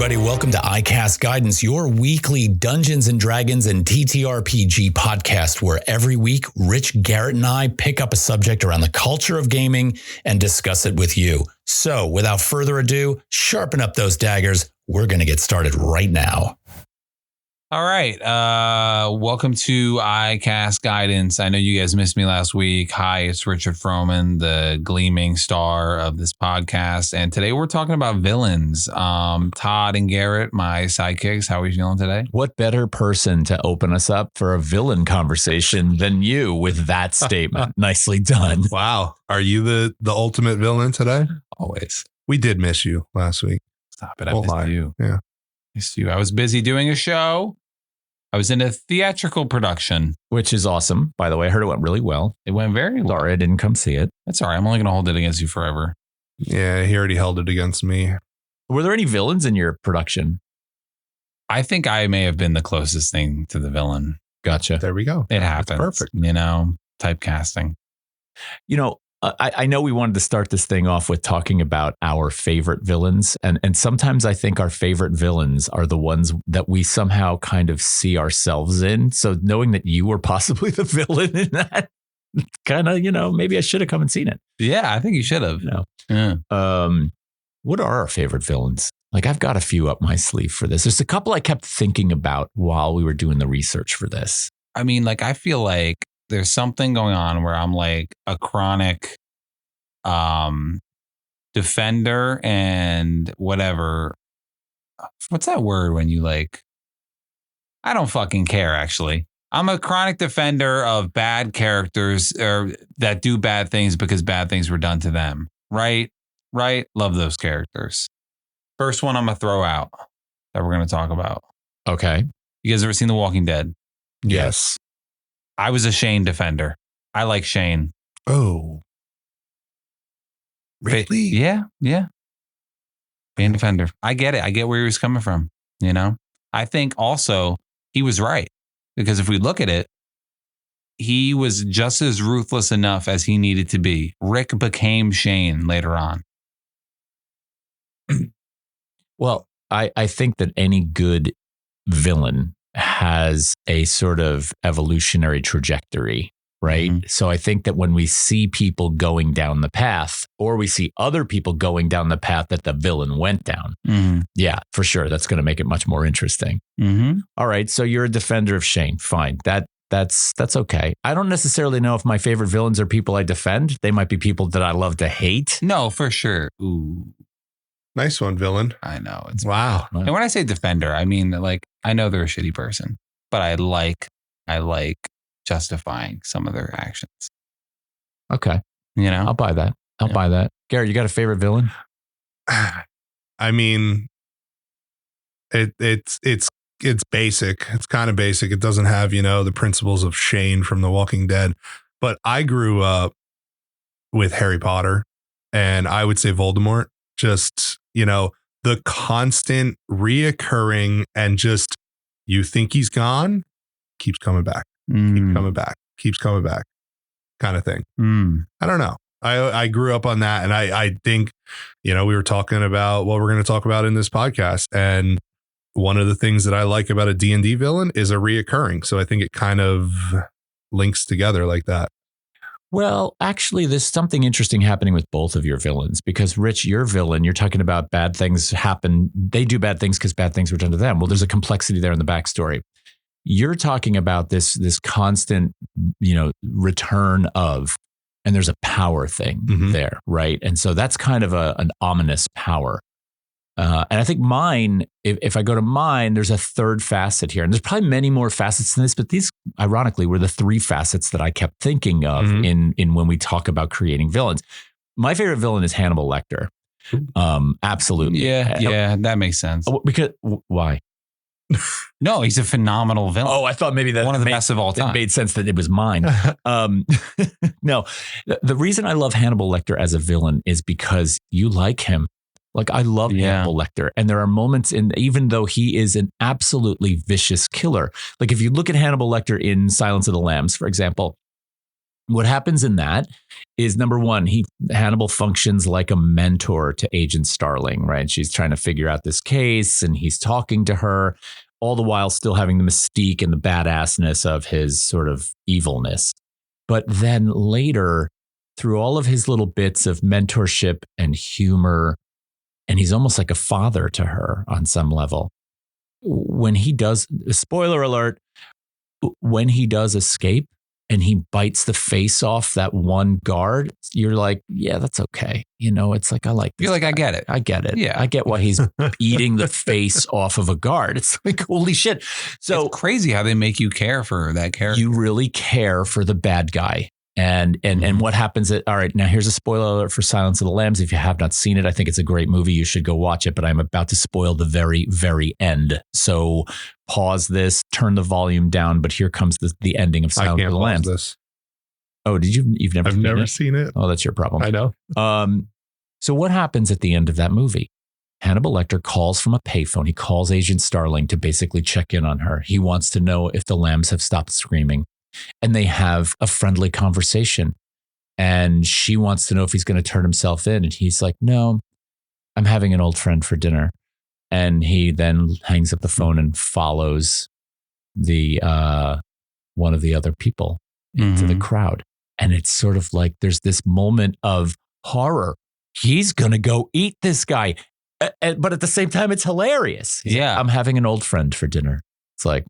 everybody. Welcome to iCast Guidance, your weekly Dungeons and Dragons and TTRPG podcast, where every week Rich, Garret, and I pick up a subject around the culture of gaming and discuss it with you. So, without further ado, sharpen up those daggers. We're going to get started right now. All right. Welcome to iCast Guidance. I know you guys missed me last week. Hi, it's Richard Frohman, the gleaming star of this podcast. And today we're talking about villains. Todd and Garret, my sidekicks. How are we feeling today? What better person to open us up for a villain conversation than you with that statement? Nicely done. Wow. Are you the ultimate villain today? Always. We did miss you last week. Stop it. I missed you. Yeah. Missed you. I was busy doing a show. I was in a theatrical production. Which is awesome. By the way, I heard it went really well. It went very well. Sorry, I didn't come see it. That's all right. I'm only going to hold it against you forever. Yeah, he already held it against me. Were there any villains in your production? I think I may have been the closest thing to the villain. Gotcha. There we go. It happens. That's perfect. You know, typecasting. You know, I know we wanted to start this thing off with talking about our favorite villains. And sometimes I think our favorite villains are the ones that we somehow kind of see ourselves in. So knowing that you were possibly the villain in that, kind of, you know, maybe I should have come and seen it. Yeah, I think you should have. You know? Yeah. What are our favorite villains? Like, I've got a few up my sleeve for this. There's a couple I kept thinking about while we were doing the research for this. I mean, like, I feel like there's something going on where I'm like a chronic defender and whatever. What's that word when you like? I don't fucking care, actually. I'm a chronic defender of bad characters or that do bad things because bad things were done to them. Right? Right? Love those characters. First one I'm going to throw out that we're going to talk about. Okay. You guys ever seen The Walking Dead? Yes. I was a Shane defender. I like Shane. Oh. Really? Yeah. Shane defender. I get it. I get where he was coming from. You know, I think also he was right, because if we look at it, he was just as ruthless enough as he needed to be. Rick became Shane later on. Well, I think that any good villain has a sort of evolutionary trajectory, right? Mm-hmm. So I think that when we see people going down the path, or we see other people going down the path that the villain went down, yeah, for sure, that's going to make it much more interesting. Mm-hmm. All right, so you're a defender of Shane. Fine, that's okay. I don't necessarily know if my favorite villains are people I defend. They might be people that I love to hate. No, for sure. Ooh. Nice one, villain. I know. It's wow. And when I say defender, I mean, like, I know they're a shitty person, but I like justifying some of their actions. Okay. You know, I'll buy that. I'll buy that. Garret, you got a favorite villain? I mean, it's basic. It's kind of basic. It doesn't have, you know, the principles of Shane from The Walking Dead, but I grew up with Harry Potter, and I would say Voldemort. Just, you know, the constant reoccurring and just, you think he's gone, keeps coming back, keeps coming back kind of thing. I don't know. I grew up on that. And I think, you know, we were talking about what we're going to talk about in this podcast. And one of the things that I like about a D&D villain is a reoccurring. So I think it kind of links together like that. Well, actually, there's something interesting happening with both of your villains, because Rich, your villain, you're talking about bad things happen. They do bad things because bad things were done to them. Well, there's a complexity there in the backstory. You're talking about this constant, you know, return of, and there's a power thing there, right? And so that's kind of an ominous power. And I think mine, if I go to mine, there's a third facet here. And there's probably many more facets than this, but these, ironically, were the three facets that I kept thinking of in when we talk about creating villains. My favorite villain is Hannibal Lecter. Absolutely. Yeah, that makes sense. Because why? No, he's a phenomenal villain. Oh, I thought maybe that one of the best of all time. It made sense that it was mine. No, the reason I love Hannibal Lecter as a villain is because you like him. Like, I love Hannibal Lecter. And there are moments even though he is an absolutely vicious killer. Like, if you look at Hannibal Lecter in Silence of the Lambs, for example, What happens in that is, number one, Hannibal functions like a mentor to Agent Starling, right? She's trying to figure out this case and he's talking to her, all the while still having the mystique and the badassness of his sort of evilness. But then later, through all of his little bits of mentorship and humor, and he's almost like a father to her on some level. When he does, spoiler alert, when he does escape and he bites the face off that one guard, you're like, yeah, that's okay. It's like, I like this. You're like, guy. I get it. I get it. Yeah. I get why he's eating the face off of a guard. It's like, holy shit. So it's crazy how they make you care for that character. You really care for the bad guy. And what happens all right, now here's a spoiler alert for Silence of the Lambs. If you have not seen it, I think it's a great movie. You should go watch it, but I'm about to spoil the very, very end. So pause this, turn the volume down, but here comes the ending of Silence of the Lambs. This. Oh, you've never I've seen never it? seen it. Oh, that's your problem. I know. So what happens at the end of that movie? Hannibal Lecter calls from a payphone. He calls Agent Starling to basically check in on her. He wants to know if the lambs have stopped screaming. And they have a friendly conversation. And she wants to know if he's going to turn himself in. And he's like, no, I'm having an old friend for dinner. And he then hangs up the phone and follows the one of the other people into the crowd. And it's sort of like there's this moment of horror. He's going to go eat this guy. But at the same time, it's hilarious. He's like, I'm having an old friend for dinner. It's like,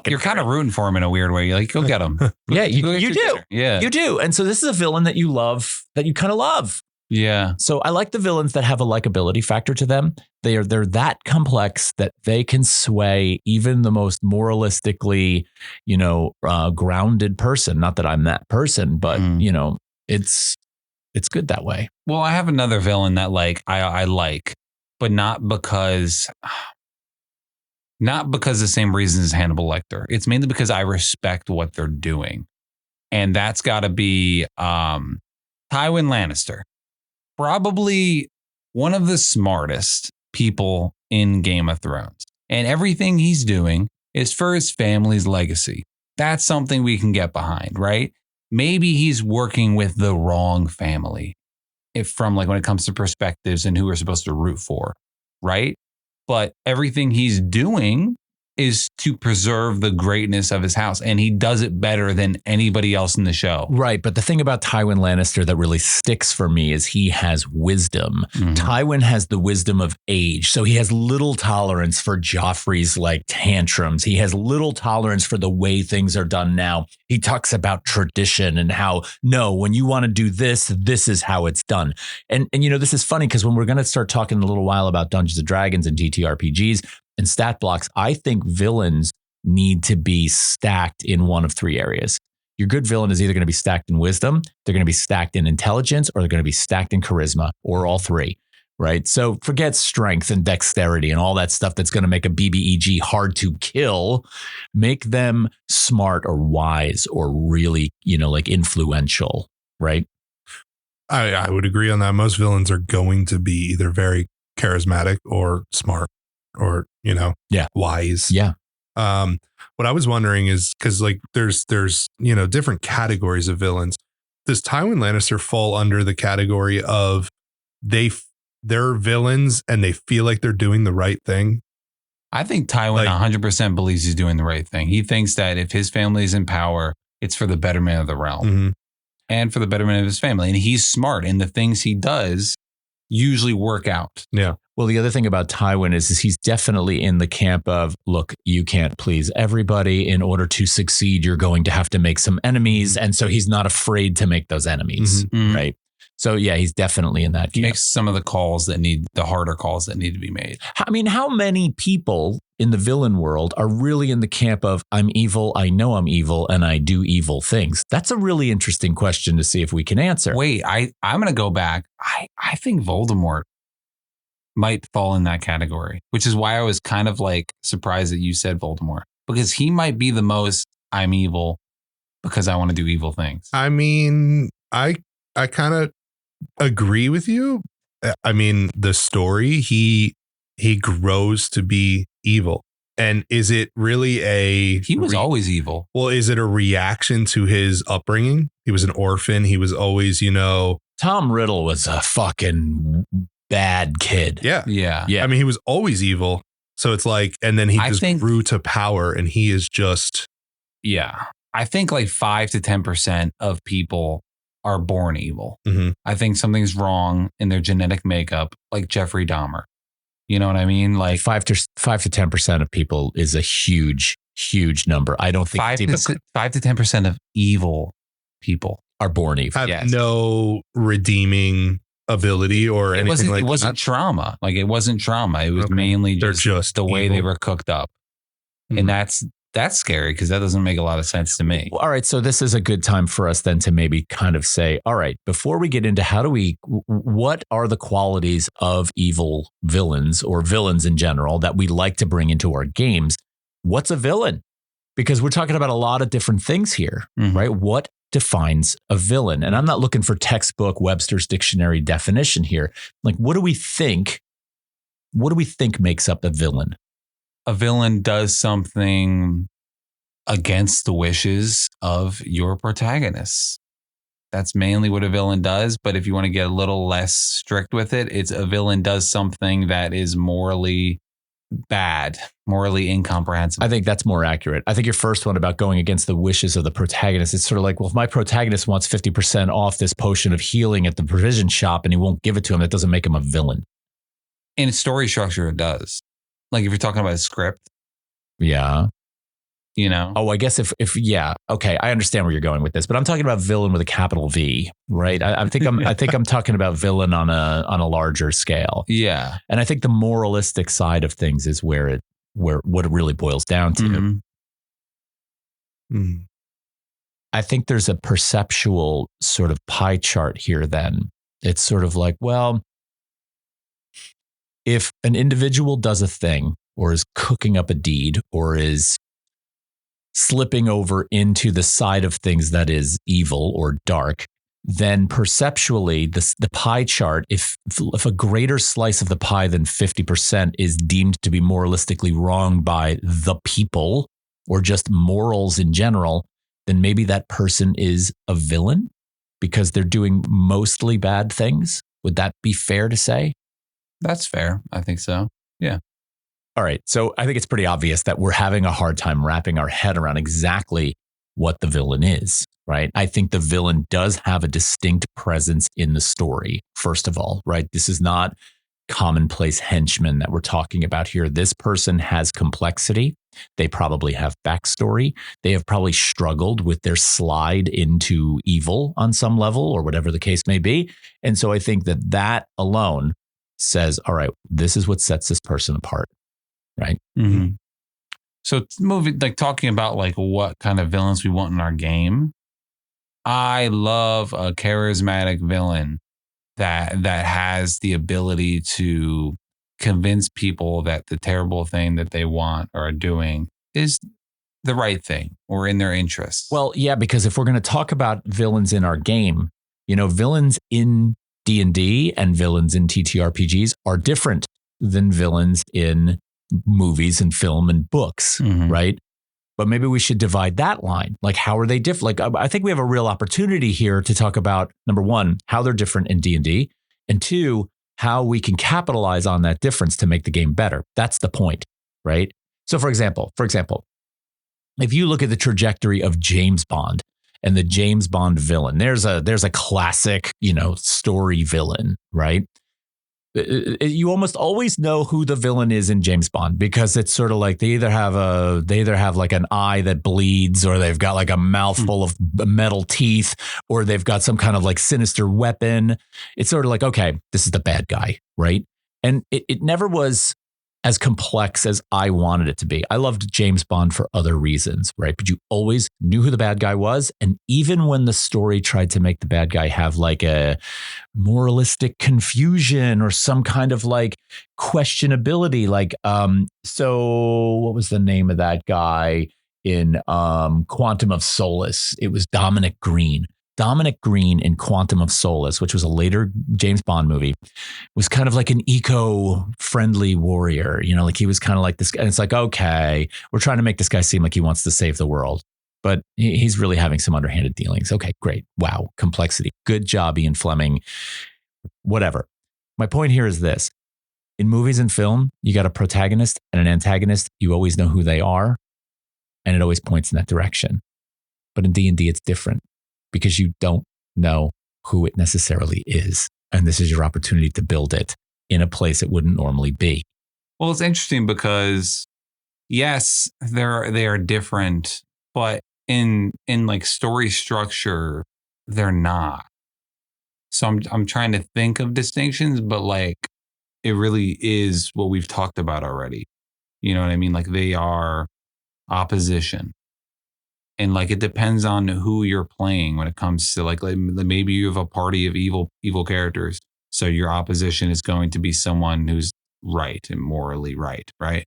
you're kind of rooting for him in a weird way. You're like, go get him. Yeah, you do. Yeah, you do. And so this is a villain that you love, that you kind of love. Yeah. So I like the villains that have a likability factor to them. They're that complex that they can sway even the most moralistically, grounded person. Not that I'm that person, but it's good that way. Well, I have another villain that I like, but not because the same reasons as Hannibal Lecter. It's mainly because I respect what they're doing. And that's got to be Tywin Lannister. Probably one of the smartest people in Game of Thrones. And everything he's doing is for his family's legacy. That's something we can get behind, right? Maybe he's working with the wrong family when it comes to perspectives and who we're supposed to root for, right? But everything he's doing is to preserve the greatness of his house. And he does it better than anybody else in the show. Right. But the thing about Tywin Lannister that really sticks for me is he has wisdom. Mm-hmm. Tywin has the wisdom of age. So he has little tolerance for Joffrey's tantrums. He has little tolerance for the way things are done now. He talks about tradition and how, no, when you want to do this, this is how it's done. And this is funny because when we're going to start talking in a little while about Dungeons and Dragons and TTRPGs, and stat blocks, I think villains need to be stacked in one of three areas. Your good villain is either going to be stacked in wisdom, they're going to be stacked in intelligence, or they're going to be stacked in charisma, or all three, right? So forget strength and dexterity and all that stuff that's going to make a BBEG hard to kill. Make them smart or wise or really, influential, right? I would agree on that. Most villains are going to be either very charismatic or smart. Or, wise. Yeah. What I was wondering is because there's different categories of villains. Does Tywin Lannister fall under the category of they're villains and they feel like they're doing the right thing? I think Tywin 100% believes he's doing the right thing. He thinks that if his family is in power, it's for the betterment of the realm and for the betterment of his family. And he's smart, and the things he does usually work out. Yeah. Well, the other thing about Tywin is he's definitely in the camp of, look, you can't please everybody. In order to succeed, you're going to have to make some enemies. And so he's not afraid to make those enemies, right? So yeah, he's definitely in that camp. He makes some of the harder calls that need to be made. I mean, how many people in the villain world are really in the camp of, I'm evil, I know I'm evil, and I do evil things? That's a really interesting question to see if we can answer. Wait, I'm going to go back. I think Voldemort might fall in that category, which is why I was kind of surprised that you said Voldemort, because he might be the most I'm evil because I want to do evil things. I mean, I kind of agree with you. I mean, the story, he grows to be evil. And is it really He was always evil. Well, is it a reaction to his upbringing? He was an orphan. He was always, Tom Riddle was a fucking bad kid. Yeah. Yeah. I mean, he was always evil. So it's like, and then he grew to power, and he is just. Yeah. I think like 5 to 10% of people are born evil. Mm-hmm. I think something's wrong in their genetic makeup, like Jeffrey Dahmer. You know what I mean? Like 5 to 10% of people is a huge number. I don't think 5 to 10% of evil people are born evil. Have no redeeming ability or anything like that. It wasn't trauma. Like it wasn't trauma. It was mainly just the way they were cooked up. Mm-hmm. And that's scary because that doesn't make a lot of sense to me. All right. So this is a good time for us then to maybe kind of say, all right, before we get into what are the qualities of evil villains or villains in general that we like to bring into our games? What's a villain? Because we're talking about a lot of different things here, right? What defines a villain? And I'm not looking for textbook Webster's dictionary definition here. Like, what do we think makes up a villain? A villain does something against the wishes of your protagonists. That's mainly what a villain does. But if you want to get a little less strict with it, it's a villain does something that is morally bad, morally incomprehensible. I think that's more accurate. I think your first one about going against the wishes of the protagonist, it's sort of like, well, if my protagonist wants 50% off this potion of healing at the provision shop and he won't give it to him, that doesn't make him a villain. In story structure, it does. Like if you're talking about a script. Yeah. Oh, I guess if okay, I understand where you're going with this, but I'm talking about villain with a capital V, right? I think I'm talking about villain on a larger scale. Yeah. And I think the moralistic side of things is where what it really boils down to. Mm-hmm. I think there's a perceptual sort of pie chart here then. It's sort of like, well, if an individual does a thing or is cooking up a deed or is slipping over into the side of things that is evil or dark, then perceptually the pie chart, if a greater slice of the pie than 50% is deemed to be moralistically wrong by the people or just morals in general, then maybe that person is a villain because they're doing mostly bad things. Would that be fair to say? That's fair. I think so. Yeah. All right. So I think it's pretty obvious that we're having a hard time wrapping our head around exactly what the villain is, right? I think the villain does have a distinct presence in the story, first of all, right? This is not commonplace henchmen that we're talking about here. This person has complexity. They probably have backstory. They have probably struggled with their slide into evil on some level or whatever the case may be. And so I think that alone says, all right, this is what sets this person apart. Right. Mm-hmm. So talking about like what kind of villains we want in our game. I love a charismatic villain that has the ability to convince people that the terrible thing that they want or are doing is the right thing or in their interests. Well, yeah, because if we're going to talk about villains in our game, villains in D&D and villains in TTRPGs are different than villains in movies and film and books, right? But maybe we should divide that line. Like, how are they different? Like, I think we have a real opportunity here to talk about, number one, how they're different in D&D, and two, how we can capitalize on that difference to make the game better. That's the point, right? So, for example, if you look at the trajectory of James Bond and the James Bond villain, there's a classic, story villain, right? You almost always know who the villain is in James Bond because it's sort of like they either have like an eye that bleeds or they've got like a mouthful of metal teeth or they've got some kind of like sinister weapon. It's sort of like, okay, this is the bad guy, right? And it never was as complex as I wanted it to be. I loved James Bond for other reasons, right? But you always knew who the bad guy was. And even when the story tried to make the bad guy have like a moralistic confusion or some kind of like questionability, like, so what was the name of that guy in Quantum of Solace? It was Dominic Green. Dominic Green in Quantum of Solace, which was a later James Bond movie, was kind of like an eco-friendly warrior. You know, like he was kind of like this guy. And it's like, okay, we're trying to make this guy seem like he wants to save the world, but he's really having some underhanded dealings. Okay, great. Wow. Complexity. Good job, Ian Fleming. Whatever. My point here is this. In movies and film, you got a protagonist and an antagonist. You always know who they are, and it always points in that direction. But in D&D, it's different because you don't know who it necessarily is. And this is your opportunity to build it in a place it wouldn't normally be. Well, it's interesting because, yes, they are different, but in like story structure, they're not. So I'm trying to think of distinctions, but like it really is what we've talked about already. You know what I mean? Like they are opposition. And like it depends on who you're playing when it comes to like maybe you have a party of evil characters. So your opposition is going to be someone who's right and morally right, right?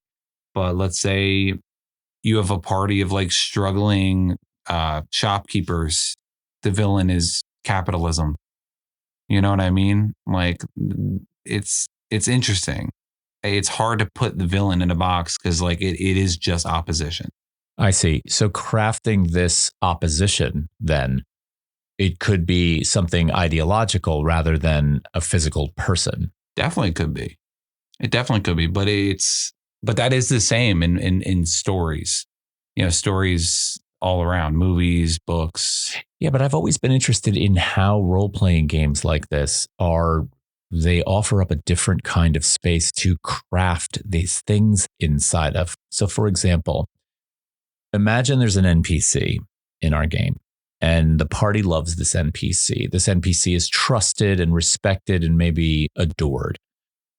But let's say you have a party of like struggling shopkeepers. The villain is capitalism. You know what I mean? Like it's interesting. It's hard to put the villain in a box because like it is just opposition. I see. So crafting this opposition, then it could be something ideological rather than a physical person. Definitely could be. It definitely could be, but that is the same in stories. You know, stories all around, movies, books. Yeah, but I've always been interested in how role-playing games like this they offer up a different kind of space to craft these things inside of. So for example, imagine there's an NPC in our game and the party loves this NPC. This NPC is trusted and respected and maybe adored.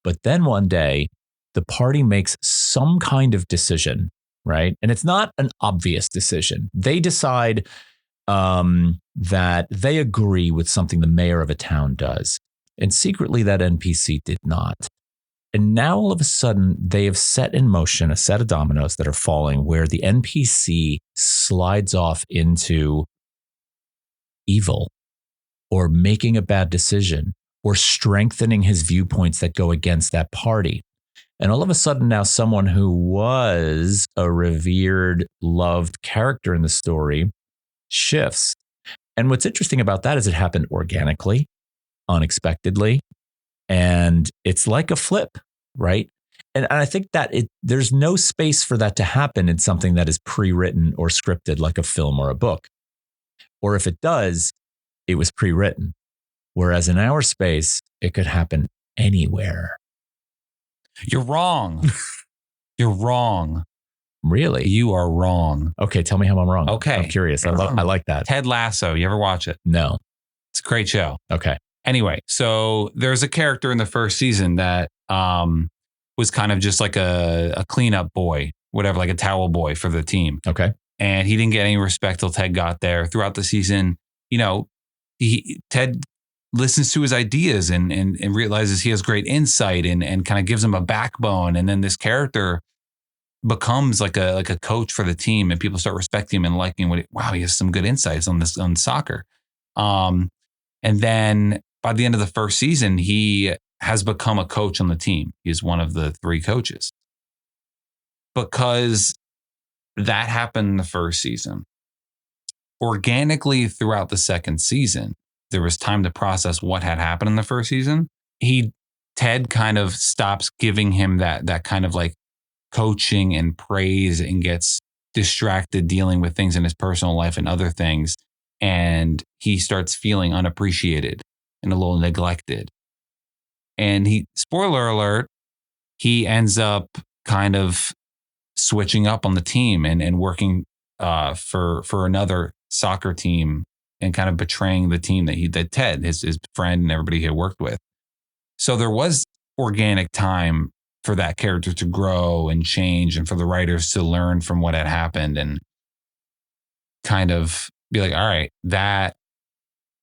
But then one day, the party makes some kind of decision, right? And it's not an obvious decision. They decide that they agree with something the mayor of a town does. And secretly, that NPC did not. And now all of a sudden, they have set in motion a set of dominoes that are falling where the NPC slides off into evil or making a bad decision or strengthening his viewpoints that go against that party. And all of a sudden now someone who was a revered, loved character in the story shifts. And what's interesting about that is it happened organically, unexpectedly, and it's like a flip, right? And I think that there's no space for that to happen in something that is pre-written or scripted like a film or a book. Or if it does, it was pre-written. Whereas in our space, it could happen anywhere. You're wrong. You're wrong. Really? You are wrong. Okay, tell me how I'm wrong. Okay. I'm curious. I like that. Ted Lasso. You ever watch it? No. It's a great show. Okay. Anyway, so there's a character in the first season that was kind of just like a cleanup boy, whatever, like a towel boy for the team. Okay. And he didn't get any respect till Ted got there. Throughout the season, you know, Ted listens to his ideas and realizes he has great insight and kind of gives him a backbone. And then this character becomes like a coach for the team, and people start respecting him and liking wow, he has some good insights on soccer. And then by the end of the first season, he has become a coach on the team. He's one of the 3 coaches. Because that happened in the first season. Organically throughout the second season, there was time to process what had happened in the first season. Ted kind of stops giving him that kind of like coaching and praise and gets distracted dealing with things in his personal life and other things. And he starts feeling unappreciated and a little neglected. And spoiler alert, he ends up kind of switching up on the team and working for another soccer team and kind of betraying the team that Ted, his friend and everybody he had worked with. So there was organic time for that character to grow and change and for the writers to learn from what had happened and kind of be like, all right,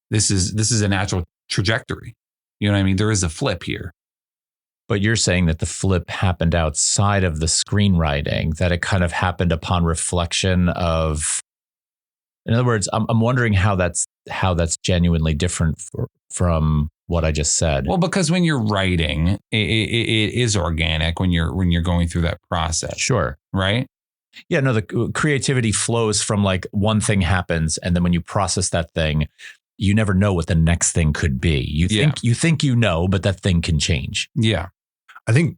this is a natural trajectory. You know what I mean? There is a flip here. But you're saying that the flip happened outside of the screenwriting, that it kind of happened upon reflection of, in other words, I'm wondering how that's how that's genuinely different from what I just said. Well, because when you're writing, it is organic when you're going through that process. Sure. Right? Yeah, no, the creativity flows from like one thing happens, and then when you process that thing, you never know what the next thing could be. You think you know, but that thing can change. Yeah. I think,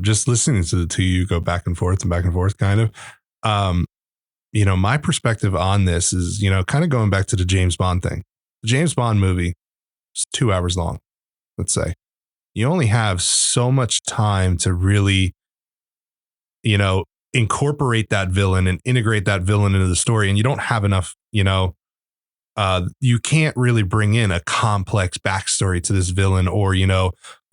just listening to the two of you go back and forth kind of, my perspective on this is, kind of going back to the James Bond thing. The James Bond movie is 2 hours long, let's say. You only have so much time to really, incorporate that villain and integrate that villain into the story. And you don't have enough, you can't really bring in a complex backstory to this villain or,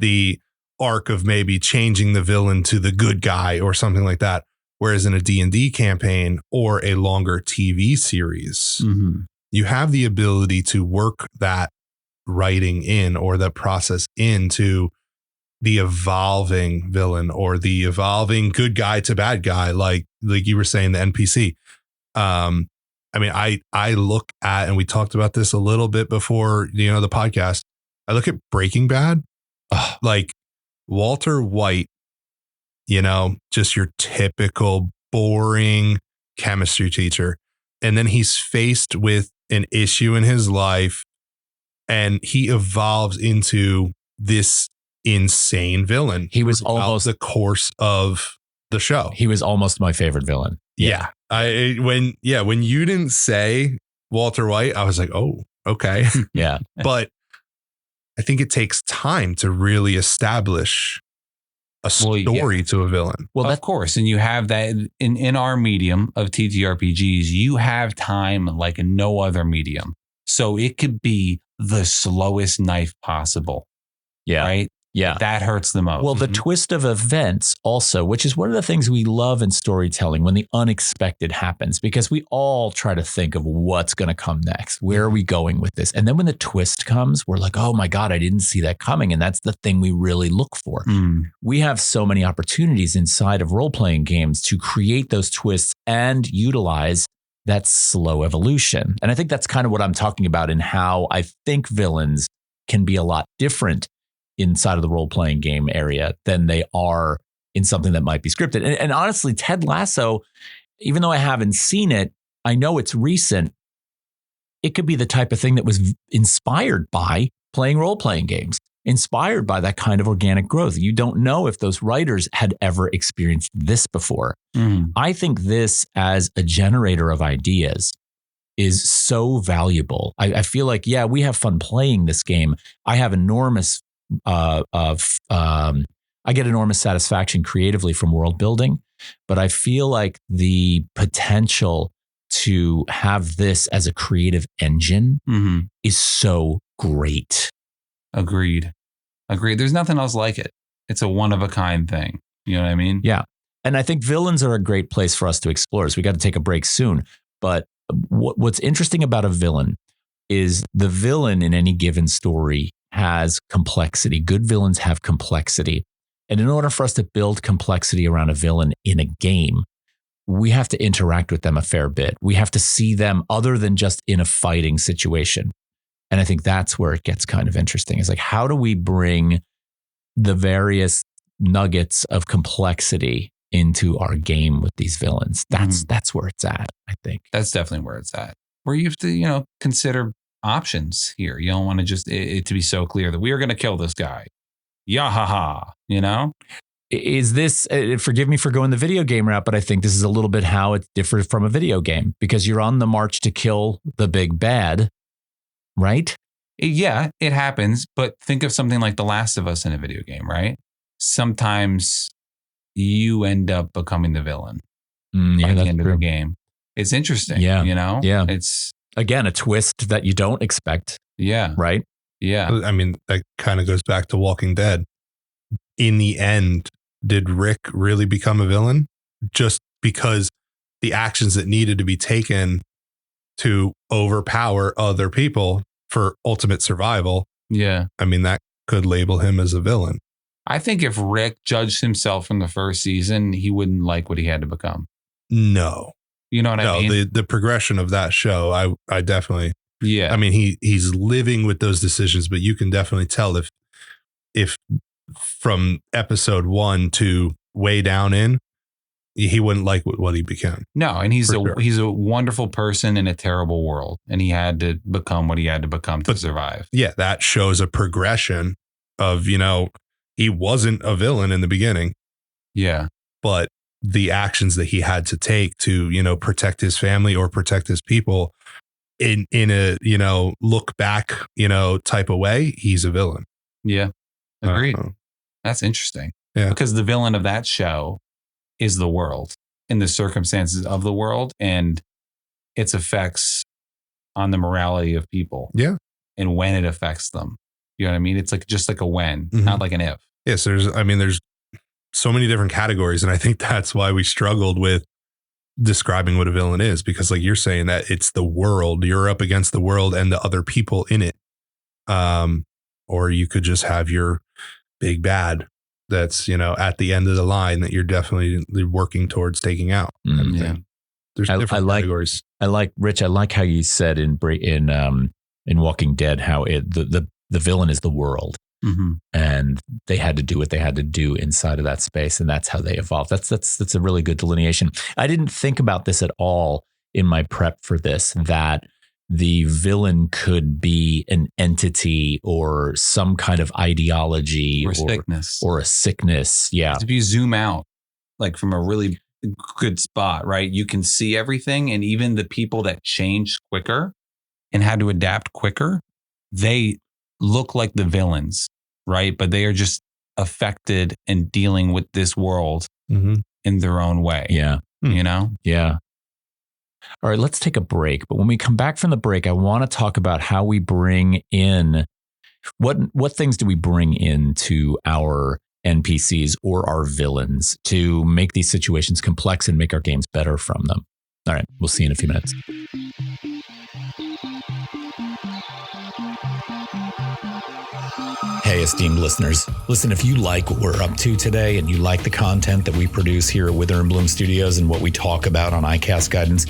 the arc of maybe changing the villain to the good guy or something like that. Whereas in a D&D campaign or a longer TV series, you have the ability to work that writing in or that process into the evolving villain or the evolving good guy to bad guy, like you were saying, the NPC. I look at, and we talked about this a little bit before, the podcast. I look at Breaking Bad, like Walter White, just your typical boring chemistry teacher. And then he's faced with an issue in his life and he evolves into this insane villain. He was almost the course of the show. He was almost my favorite villain. Yeah. When you didn't say Walter White, I was like, oh, okay. Yeah. But I think it takes time to really establish a story to a villain. Well, of course. And you have that in our medium of TTRPGs, you have time like no other medium. So it could be the slowest knife possible. Yeah. Right. Yeah. That hurts the most. Well, the twist of events also, which is one of the things we love in storytelling when the unexpected happens, because we all try to think of what's going to come next. Where are we going with this? And then when the twist comes, we're like, oh my God, I didn't see that coming. And that's the thing we really look for. We have so many opportunities inside of role-playing games to create those twists and utilize that slow evolution. And I think that's kind of what I'm talking about in how I think villains can be a lot different inside of the role-playing game area than they are in something that might be scripted. And honestly, Ted Lasso, even though I haven't seen it, I know it's recent. It could be the type of thing that was inspired by playing role-playing games, inspired by that kind of organic growth. You don't know if those writers had ever experienced this before. I think this as a generator of ideas is so valuable. I feel like, yeah, we have fun playing this game. I have enormous I get enormous satisfaction creatively from world building, but I feel like the potential to have this as a creative engine is so great. Agreed. There's nothing else like it. It's a one of a kind thing. You know what I mean? Yeah. And I think villains are a great place for us to explore. So we got to take a break soon. But what's interesting about a villain is the villain in any given story has complexity. Good villains have complexity. And in order for us to build complexity around a villain in a game, we have to interact with them a fair bit. We have to see them other than just in a fighting situation. And I think that's where it gets kind of interesting. It's like, how do we bring the various nuggets of complexity into our game with these villains? That's where it's at, I think. That's definitely where it's at. Where you have to, consider options here. You don't want to just it to be so clear that we are going to kill this guy. Yahaha, Is this, forgive me for going the video game route, but I think this is a little bit how it differs from a video game, because you're on the march to kill the big bad, right? Yeah, it happens. But think of something like The Last of Us in a video game, right? Sometimes you end up becoming the villain by the end of the game. It's interesting. Yeah. Yeah. It's, again, a twist that you don't expect. Yeah. Right? Yeah. I mean, that kind of goes back to Walking Dead. In the end, did Rick really become a villain? Just because the actions that needed to be taken to overpower other people for ultimate survival. Yeah. I mean, that could label him as a villain. I think if Rick judged himself from the first season, he wouldn't like what he had to become. No. You know what I mean? The progression of that show, I definitely Yeah. I mean, he's living with those decisions, but you can definitely tell if from episode 1 to way down in, he wouldn't like what he became. No, and he's For sure. a wonderful person in a terrible world, and he had to become what he had to become to survive. Yeah, that shows a progression of, he wasn't a villain in the beginning. Yeah. But the actions that he had to take to, protect his family or protect his people in a, look back, type of way, he's a villain. Yeah. Agreed. That's interesting. Yeah. Because the villain of that show is the world and the circumstances of the world and its effects on the morality of people. Yeah. And when it affects them. You know what I mean? It's just like a when, Mhm. not like an if. Yes, there's so many different categories. And I think that's why we struggled with describing what a villain is, because like you're saying that it's the world, you're up against the world and the other people in it. Or you could just have your big bad that's, at the end of the line that you're definitely working towards taking out. Yeah. There's different categories. Rich, I like how you said in Walking Dead, how the villain is the world. Mm-hmm. And they had to do what they had to do inside of that space, and that's how they evolved. That's a really good delineation. I didn't think about this at all in my prep for this, that the villain could be an entity or some kind of ideology or sickness or a sickness. Yeah. If you zoom out, like from a really good spot, right, you can see everything, and even the people that changed quicker and had to adapt quicker, they look like the villains, right? But they are just affected and dealing with this world in their own way. Yeah. Yeah. All right, let's take a break. But when we come back from the break, I want to talk about how we bring in what things do we bring into our NPCs or our villains to make these situations complex and make our games better from them. All right, we'll see you in a few minutes. Hey, esteemed listeners. Listen, if you like what we're up to today and you like the content that we produce here at Wither and Bloom Studios and what we talk about on iCast Guidance,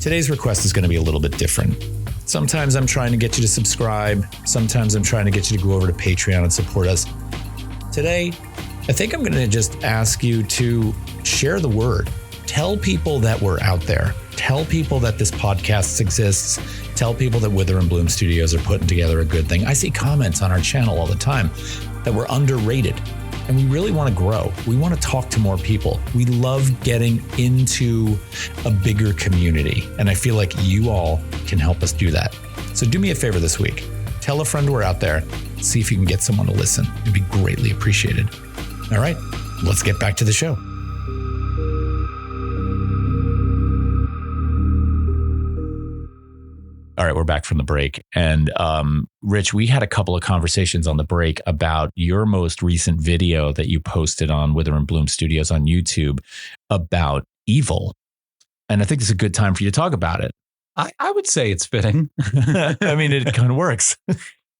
today's request is going to be a little bit different. Sometimes I'm trying to get you to subscribe. Sometimes I'm trying to get you to go over to Patreon and support us. Today, I think I'm going to just ask you to share the word. Tell people that we're out there. Tell people that this podcast exists. Tell people that Wither and Bloom Studios are putting together a good thing. I see comments on our channel all the time that we're underrated, and we really want to grow. We want to talk to more people. We love getting into a bigger community, and I feel like you all can help us do that. So do me a favor this week. Tell a friend we're out there. See if you can get someone to listen. It'd be greatly appreciated. All right, let's get back to the show. All right, we're back from the break. And Rich, we had a couple of conversations on the break about your most recent video that you posted on Wither and Bloom Studios on YouTube about evil. And I think it's a good time for you to talk about it. I would say it's fitting. I mean, it kind of works.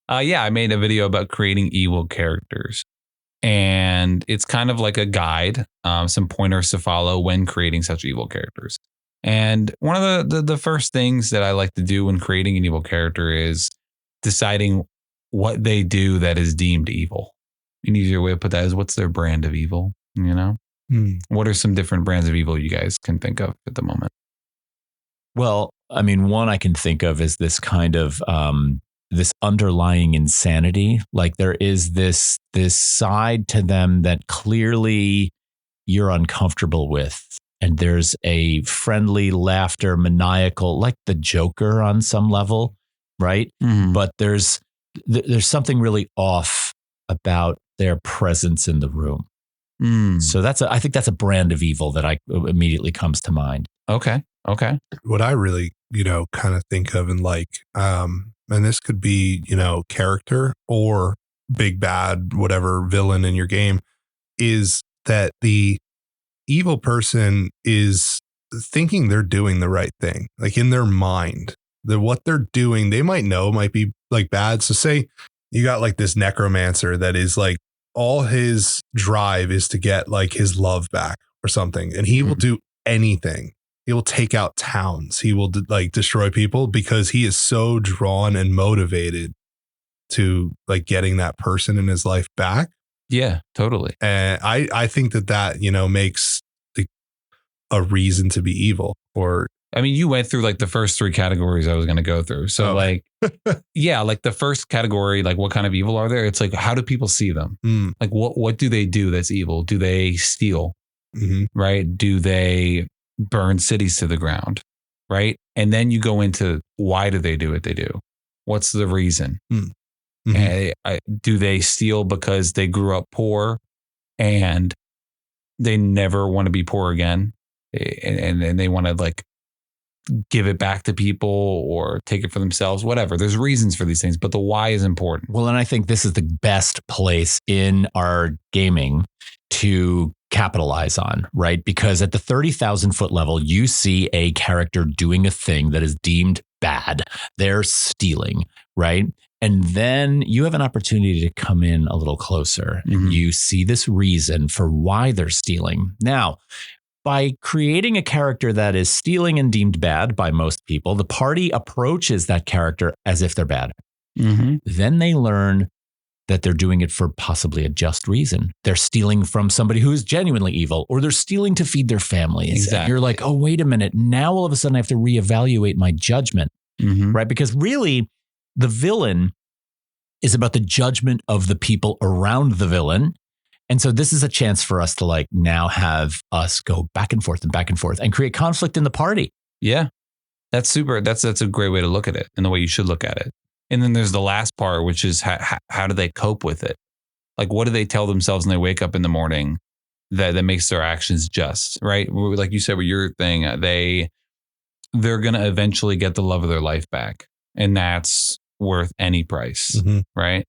Yeah, I made a video about creating evil characters. And it's kind of like a guide, some pointers to follow when creating such evil characters. And one of the first things that I like to do when creating an evil character is deciding what they do that is deemed evil. An easier way to put that is, what's their brand of evil? What are some different brands of evil you guys can think of at the moment? Well, I mean, one I can think of is this kind of this underlying insanity. Like there is this side to them that clearly you're uncomfortable with. And there's a friendly laughter, maniacal, like the Joker on some level, right? Mm-hmm. But there's something really off about their presence in the room. So I think that's a brand of evil that immediately comes to mind. Okay. What I really, kind of think of and like, and this could be, character or big bad, whatever villain in your game, is that the evil person is thinking they're doing the right thing, like in their mind, that what they're doing, they might know might be like bad. So say you got like this necromancer that is like, all his drive is to get like his love back or something. And he will do anything He will take out towns. He will like destroy people because he is so drawn and motivated to like getting that person in his life back. Yeah, totally. And I think that, you know, makes a reason to be evil. Or I mean, you went through like the first three categories I was going to go through. So like, yeah, like the first category, like what kind of evil are there? It's like, how do people see them? Like what do they do that's evil? Do they steal? Right? Do they burn cities to the ground? Right? And then you go into why do they do what they do? What's the reason? Do they steal because they grew up poor and they never want to be poor again? And they want to like give it back to people or take it for themselves, whatever. There's reasons for these things, but the why is important. Well, and I think this is the best place in our gaming to capitalize on, right? Because at the 30,000 foot level, you see a character doing a thing that is deemed bad. They're stealing, right? And then you have an opportunity to come in a little closer. You see this reason for why they're stealing. Now, by creating a character that is stealing and deemed bad by most people, the party approaches that character as if they're bad. Then they learn that they're doing it for possibly a just reason. They're stealing from somebody who is genuinely evil, or they're stealing to feed their families. Exactly. And you're like, oh, wait a minute. Now all of a sudden I have to reevaluate my judgment, right? Because really the villain is about the judgment of the people around the villain. And so this is a chance for us to like now have us go back and forth and create conflict in the party. Yeah, that's super. That's a great way to look at it and the way you should look at it. And then there's the last part, which is how do they cope with it? Like, what do they tell themselves when they wake up in the morning that makes their actions just, right? Like you said with your thing, they're going to eventually get the love of their life back. And that's worth any price, right?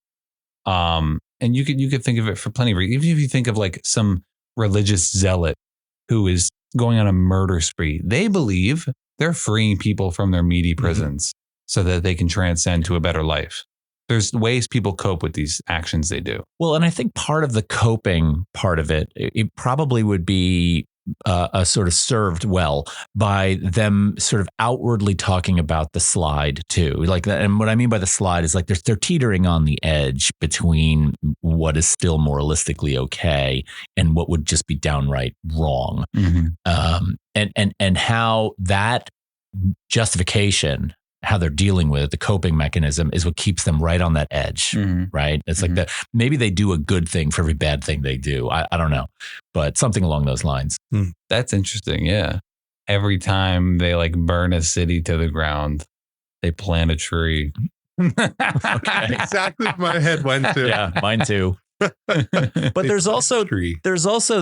And you could think of it for plenty of reasons. Even if you think of like some religious zealot who is going on a murder spree, they believe they're freeing people from their meaty prisons so that they can transcend to a better life. There's ways people cope with these actions they do. Well, and I think part of the coping part of it probably would be sort of served well by them sort of outwardly talking about the slide too. Like that, and what I mean by the slide is like they're teetering on the edge between what is still moralistically okay and what would just be downright wrong. And how that justification, how they're dealing with it, the coping mechanism is what keeps them right on that edge, right? It's like that. Maybe they do a good thing for every bad thing they do. I don't know, but something along those lines. That's interesting. Yeah. Every time they like burn a city to the ground, they plant a tree. Okay. Exactly what my head went to. Yeah, mine too. But there's also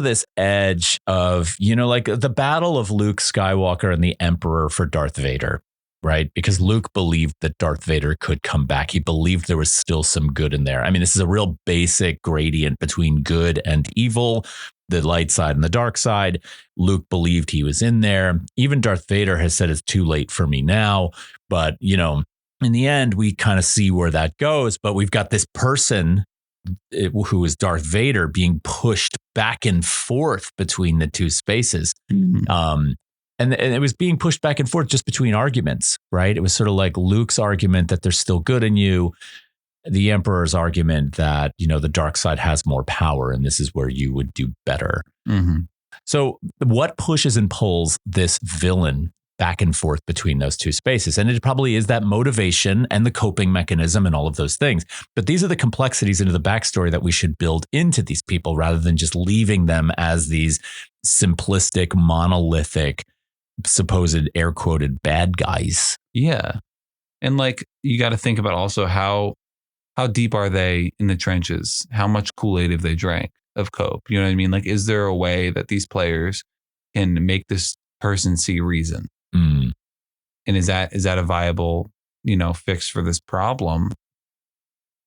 this edge of, you know, like the battle of Luke Skywalker and the Emperor for Darth Vader. Right? Because Luke believed that Darth Vader could come back. He believed there was still some good in there. I mean, this is a real basic gradient between good and evil, the light side and the dark side. Luke believed he was in there. Even Darth Vader has said it's too late for me now. But, you know, in the end, we kind of see where that goes. But we've got this person who is Darth Vader being pushed back and forth between the two spaces. And it was being pushed back and forth just between arguments, right? It was sort of like Luke's argument that there's still good in you, the Emperor's argument that, you know, the dark side has more power and this is where you would do better. So what pushes and pulls this villain back and forth between those two spaces? And it probably is that motivation and the coping mechanism and all of those things. But these are the complexities into the backstory that we should build into these people rather than just leaving them as these simplistic, monolithic, supposed air quoted bad guys. Yeah. And like, you got to think about also how deep are they in the trenches? How much Kool-Aid have they drank of cope? You know what I mean? Like, is there a way that these players can make this person see reason? And is that a viable, you know, fix for this problem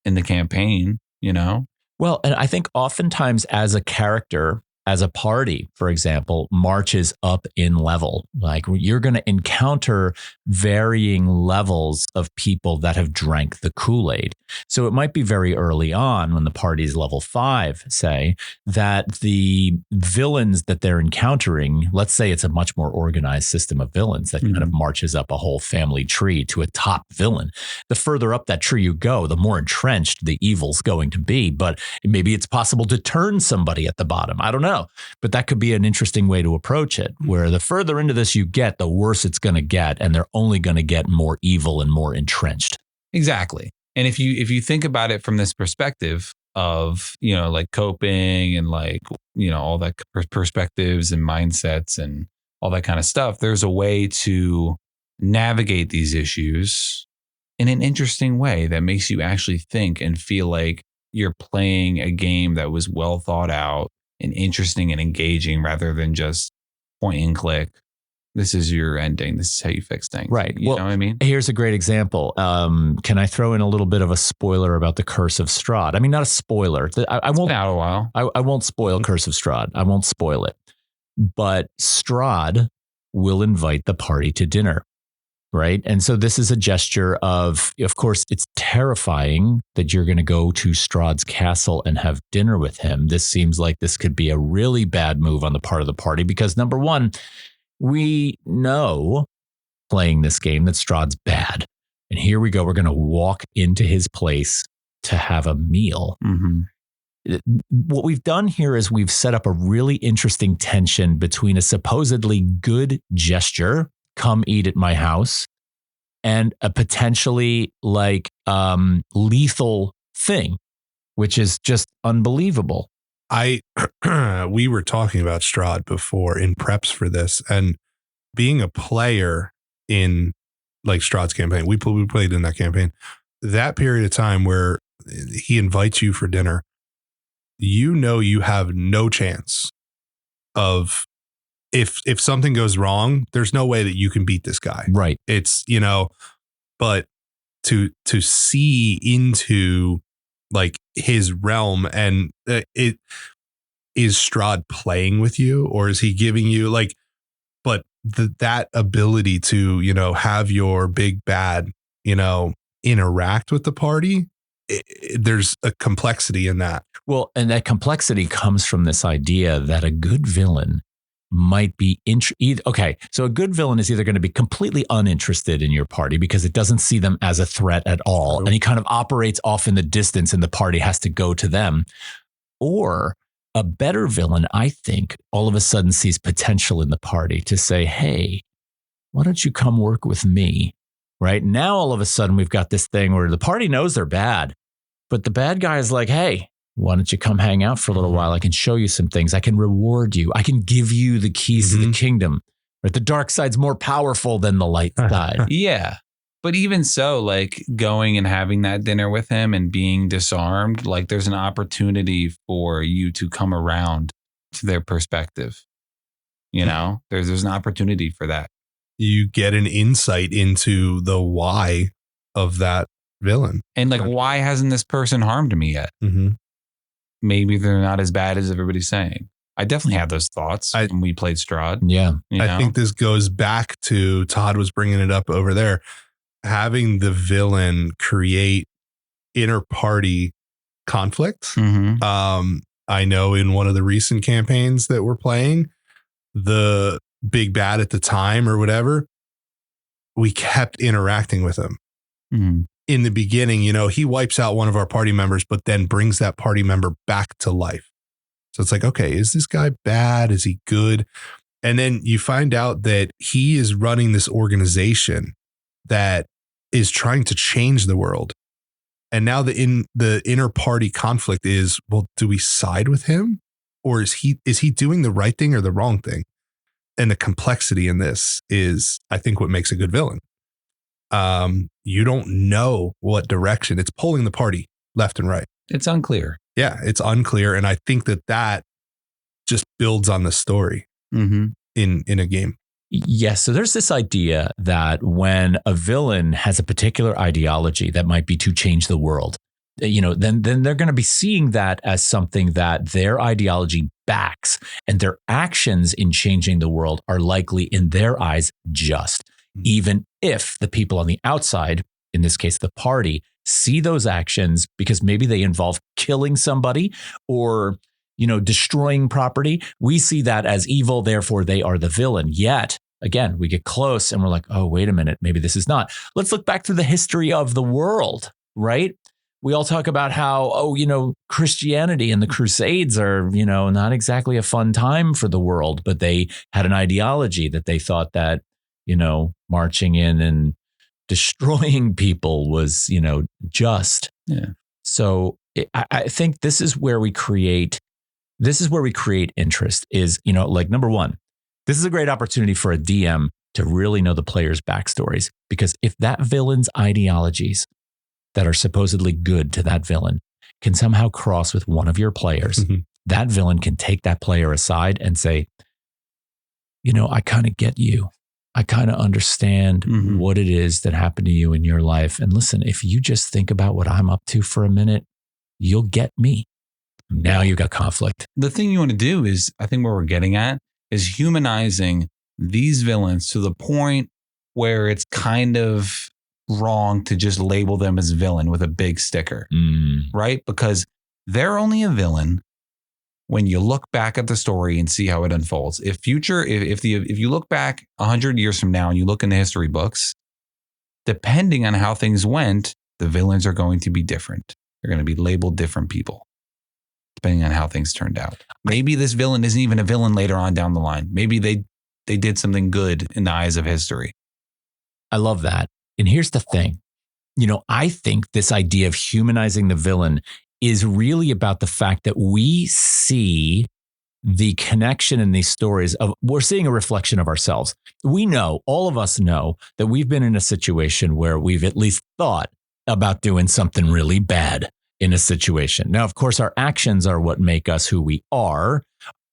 in the campaign, you know? Well, and I think oftentimes as a character, as a party, for example, marches up in level. Like you're going to encounter varying levels of people that have drank the Kool-Aid. So it might be very early on when the party's level 5, say, that the villains that they're encountering, let's say it's a much more organized system of villains that kind of marches up a whole family tree to a top villain. The further up that tree you go, the more entrenched the evil's going to be. But maybe it's possible to turn somebody at the bottom. I don't know. But that could be an interesting way to approach it, where the further into this you get, the worse it's going to get. And they're only going to get more evil and more entrenched. Exactly. And if you think about it from this perspective of, like coping and like, all that perspectives and mindsets and all that kind of stuff, there's a way to navigate these issues in an interesting way that makes you actually think and feel like you're playing a game that was well thought out and interesting and engaging rather than just point and click. This is your ending. This is how you fix things. Right. You know what I mean? Here's a great example. Can I throw in a little bit of a spoiler about the Curse of Strahd? I mean, not a spoiler. I won't. It's been out a while. I won't spoil Curse of Strahd. I won't spoil it. But Strahd will invite the party to dinner. Right. And so this is a gesture of course, it's terrifying that you're going to go to Strahd's castle and have dinner with him. This seems like this could be a really bad move on the part of the party because, number one, we know playing this game that Strahd's bad. And here we go. We're going to walk into his place to have a meal. Mm-hmm. What we've done here is we've set up a really interesting tension between a supposedly good gesture, come eat at my house, and a potentially lethal thing, which is just unbelievable. We were talking about Strahd before in preps for this, and being a player in like Strahd's campaign, we played in that campaign, that period of time where he invites you for dinner, you have no chance of, if something goes wrong, there's no way that you can beat this guy. Right. It's, but to see into like his realm and is Strahd playing with you, or is he giving you but that ability to, have your big bad, interact with the party, there's a complexity in that. Well, and that complexity comes from this idea that a good villain might be okay. So a good villain is either going to be completely uninterested in your party because it doesn't see them as a threat at all. And he kind of operates off in the distance and the party has to go to them. Or a better villain, I think, all of a sudden sees potential in the party to say, hey, why don't you come work with me? Right now, all of a sudden, we've got this thing where the party knows they're bad, but the bad guy is like, hey, why don't you come hang out for a little while? I can show you some things. I can reward you. I can give you the keys to the kingdom. Right? The dark side's more powerful than the light side. Yeah. But even so, like going and having that dinner with him and being disarmed, like there's an opportunity for you to come around to their perspective. There's an opportunity for that. You get an insight into the why of that villain. And like, why hasn't this person harmed me yet? Mm-hmm. Maybe they're not as bad as everybody's saying. I definitely had those thoughts when we played Strahd. Yeah. I think this goes back to Todd was bringing it up over there. Having the villain create inter party conflict. Mm-hmm. I know in one of the recent campaigns that we're playing, the big bad at the time or whatever, we kept interacting with him. Mm-hmm. In the beginning, he wipes out one of our party members, but then brings that party member back to life. So it's like, okay, is this guy bad? Is he good? And then you find out that he is running this organization that is trying to change the world. And now the inner party conflict is, well, do we side with him, or is he doing the right thing or the wrong thing? And the complexity in this is, I think, what makes a good villain. You don't know what direction it's pulling the party left and right. It's unclear. Yeah, it's unclear. And I think that just builds on the story in a game. Yes. So there's this idea that when a villain has a particular ideology that might be to change the world, then they're going to be seeing that as something that their ideology backs, and their actions in changing the world are likely in their eyes just, even if the people on the outside, in this case, the party, see those actions because maybe they involve killing somebody or, destroying property. We see that as evil. Therefore, they are the villain. Yet, again, we get close and we're like, oh, wait a minute. Maybe this is not. Let's look back through the history of the world, right? We all talk about how, Christianity and the Crusades are, not exactly a fun time for the world, but they had an ideology that they thought that, marching in and destroying people was, just. Yeah. So I think this is where we create interest is, number one, this is a great opportunity for a DM to really know the players' backstories, because if that villain's ideologies that are supposedly good to that villain can somehow cross with one of your players, that villain can take that player aside and say, I kind of get you. I kind of understand what it is that happened to you in your life. And listen, if you just think about what I'm up to for a minute, you'll get me. Now you've got conflict. The thing you want to do is, I think where we're getting at is humanizing these villains to the point where it's kind of wrong to just label them as villain with a big sticker, right? Because they're only a villain when you look back at the story and see how it unfolds. If you look back 100 years from now and you look in the history books, depending on how things went, the villains are going to be different. They're going to be labeled different people, depending on how things turned out. Maybe this villain isn't even a villain later on down the line. Maybe they did something good in the eyes of history. I love that. And here's the thing. I think this idea of humanizing the villain is really about the fact that we see the connection in these stories of, we're seeing a reflection of ourselves. We know, all of us know, that we've been in a situation where we've at least thought about doing something really bad in a situation. Now, of course, our actions are what make us who we are.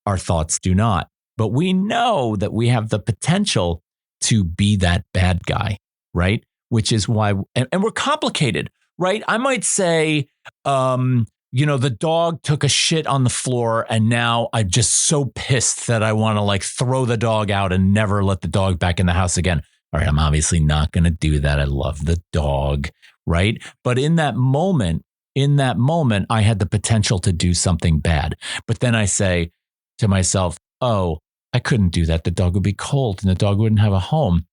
Our thoughts do not. But we know that we have the potential to be that bad guy, right? Which is why, and we're complicated, right? I might say, the dog took a shit on the floor and now I'm just so pissed that I want to throw the dog out and never let the dog back in the house again. All right, I'm obviously not going to do that. I love the dog, right? But in that moment, I had the potential to do something bad. But then I say to myself, oh, I couldn't do that. The dog would be cold and the dog wouldn't have a home.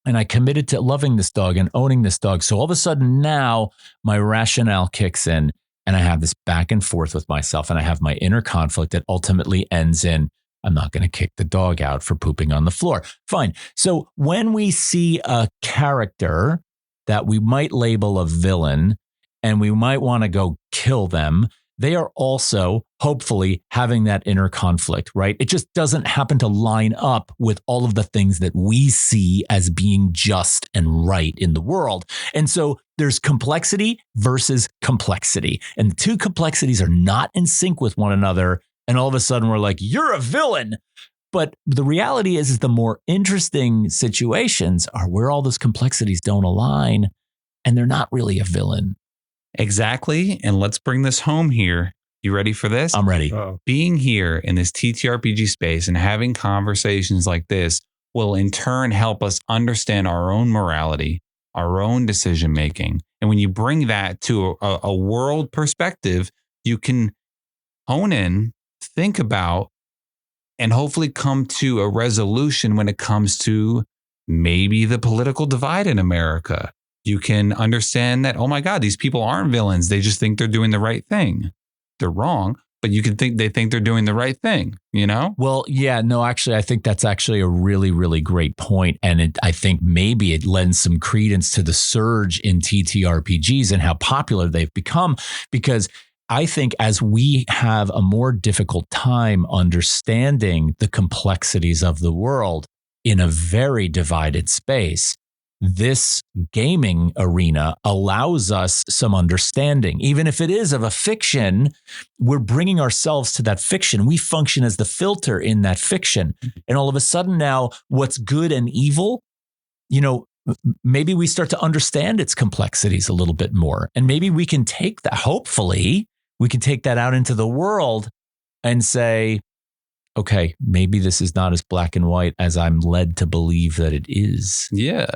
And I committed to loving this dog and owning this dog. So all of a sudden now my rationale kicks in and I have this back and forth with myself and I have my inner conflict that ultimately ends in, I'm not going to kick the dog out for pooping on the floor. Fine. So when we see a character that we might label a villain and we might want to go kill them, they are also hopefully having that inner conflict, right? It just doesn't happen to line up with all of the things that we see as being just and right in the world. And so there's complexity versus complexity. And the two complexities are not in sync with one another. And all of a sudden we're like, you're a villain. But the reality is the more interesting situations are where all those complexities don't align and they're not really a villain. Exactly. And let's bring this home here. You ready for this? I'm ready. Being here in this TTRPG space and having conversations like this will in turn help us understand our own morality, our own decision making. And when you bring that to a world perspective, you can hone in, think about, and hopefully come to a resolution when it comes to maybe the political divide in America. You can understand that, oh my God, these people aren't villains. They just think they're doing the right thing. They're wrong, but you can think they think they're doing the right thing, Well, yeah, no, actually, I think that's actually a really, really great point. And I think maybe it lends some credence to the surge in TTRPGs and how popular they've become, because I think as we have a more difficult time understanding the complexities of the world in a very divided space, this gaming arena allows us some understanding. Even if it is of a fiction, we're bringing ourselves to that fiction. We function as the filter in that fiction. And all of a sudden now, what's good and evil, maybe we start to understand its complexities a little bit more. And maybe we can take that, hopefully, we can take that out into the world and say, okay, maybe this is not as black and white as I'm led to believe that it is. Yeah.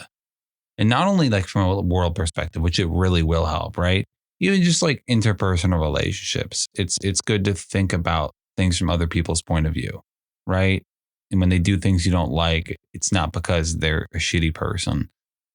And not only like from a world perspective, which it really will help, right? Even just like interpersonal relationships. It's good to think about things from other people's point of view, right? And when they do things you don't like, it's not because they're a shitty person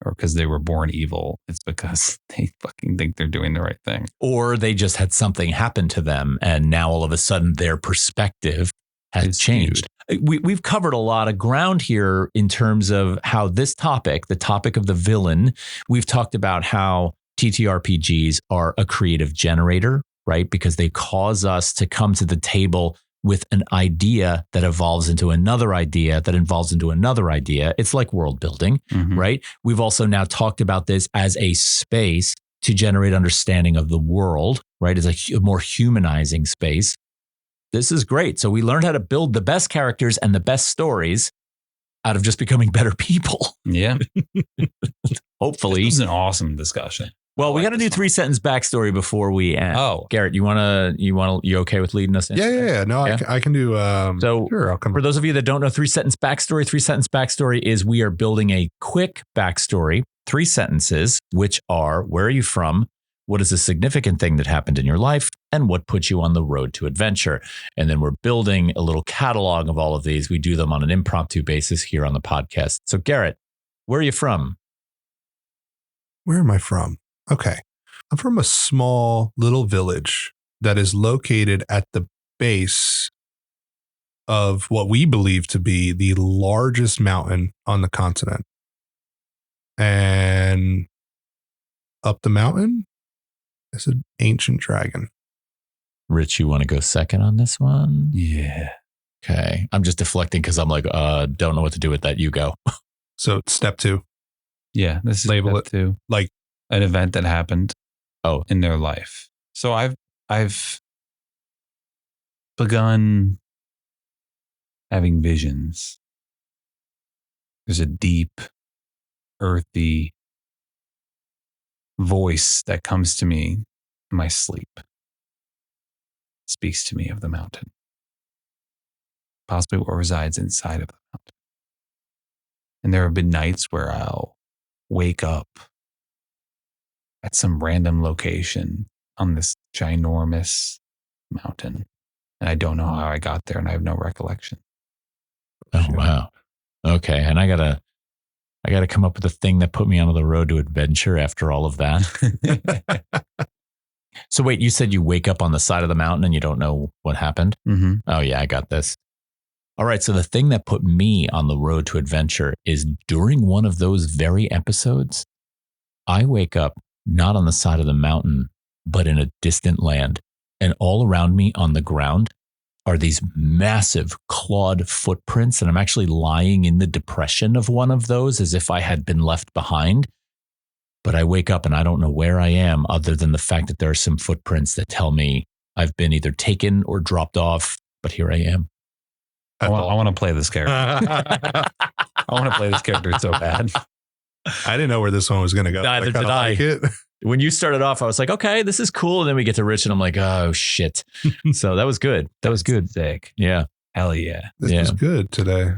or because they were born evil. It's because they fucking think they're doing the right thing. Or they just had something happen to them and now all of a sudden their perspective has changed. We've covered a lot of ground here in terms of how this topic, the topic of the villain, we've talked about how TTRPGs are a creative generator, right? Because they cause us to come to the table with an idea that evolves into another idea that evolves into another idea. It's like world building, right? We've also now talked about this as a space to generate understanding of the world, right? As a more humanizing space. This is great. So we learned how to build the best characters and the best stories out of just becoming better people. Yeah. Hopefully. This is an awesome discussion. Well, we got to do 3-sentence backstory before we end. Oh, Garrett, you okay with leading us in? Yeah. No, Yeah? I can do. So sure, I'll come. For those of you that don't know 3-sentence backstory, 3-sentence backstory is we are building a quick backstory, 3 sentences, which are, where are you from? What is a significant thing that happened in your life? And what put you on the road to adventure? And then we're building a little catalog of all of these. We do them on an impromptu basis here on the podcast. So Garrett, where are you from? Where am I from? Okay. I'm from a small little village that is located at the base of what we believe to be the largest mountain on the continent. And up the mountain is an ancient dragon. Rich, you want to go second on this one? yeah. Okay. I'm just deflecting because I'm like, don't know what to do with that. You go. So step 2, Yeah. This is Label it. too. like An event that happened Oh. in their life. So I've begun having visions. There's a deep, earthy voice that comes to me in my sleep. It speaks to me of the mountain. Possibly what resides inside of the mountain. And there have been nights where I'll wake up at some random location on this ginormous mountain. And I don't know how I got there and I have no recollection. Oh, wow. Okay. And I gotta come up with a thing that put me on the road to adventure after all of that. So wait, you said you wake up on the side of the mountain and you don't know what happened? Mm-hmm. Oh yeah, I got this. All right. So the thing that put me on the road to adventure is during one of those very episodes, I wake up not on the side of the mountain, but in a distant land. And all around me on the ground are these massive clawed footprints. And I'm actually lying in the depression of one of those as if I had been left behind. But I wake up and I don't know where I am other than the fact that there are some footprints that tell me I've been either taken or dropped off, but here I am. I want to play this character. I want to play this character so bad. I didn't know where this one was going to go. Neither did I. like it. When you started off, I was like, okay, this is cool. And then we get to Rich and I'm like, oh shit. So that was good. That was good. Sick. Yeah. Hell yeah. This was good today.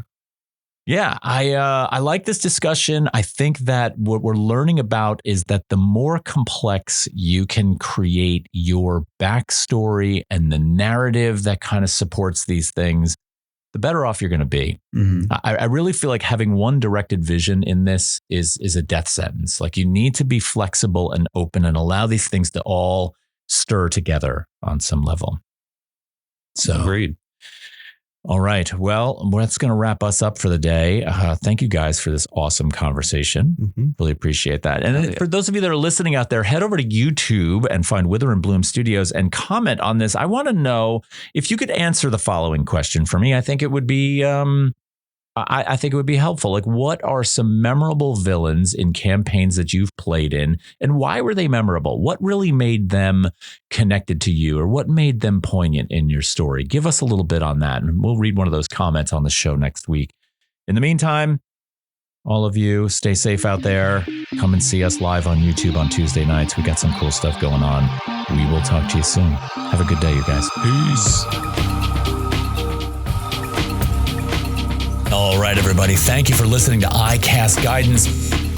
Yeah, I like this discussion. I think that what we're learning about is that the more complex you can create your backstory and the narrative that kind of supports these things, the better off you're going to be. Mm-hmm. I really feel like having one directed vision in this is a death sentence. Like you need to be flexible and open and allow these things to all stir together on some level. So Agreed. All right. Well, that's going to wrap us up for the day. Thank you guys for this awesome conversation. Mm-hmm. Really appreciate that. And for those of you that are listening out there, head over to YouTube and find Wither and Bloom Studios and comment on this. I want to know if you could answer the following question for me. I think it would be I think it would be helpful. Like, what are some memorable villains in campaigns that you've played in, and why were they memorable? What really made them connected to you, or what made them poignant in your story? Give us a little bit on that, and we'll read one of those comments on the show next week. In the meantime, All of you, stay safe out there. Come and see us live on YouTube on Tuesday nights. We got some cool stuff going on. We will talk to you soon. Have a good day, you guys. Peace. All right, everybody. Thank you for listening to iCast Guidance.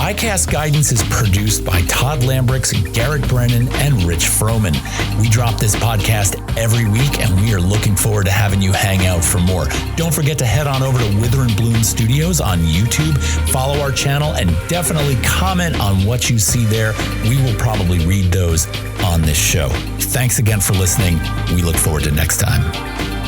iCast Guidance is produced by Todd Lambrix, Garret Brennan, and Rich Frohman. We drop this podcast every week, and we are looking forward to having you hang out for more. Don't forget to head on over to Wither and Bloom Studios on YouTube, follow our channel, and definitely comment on what you see there. We will probably read those on this show. Thanks again for listening. We look forward to next time.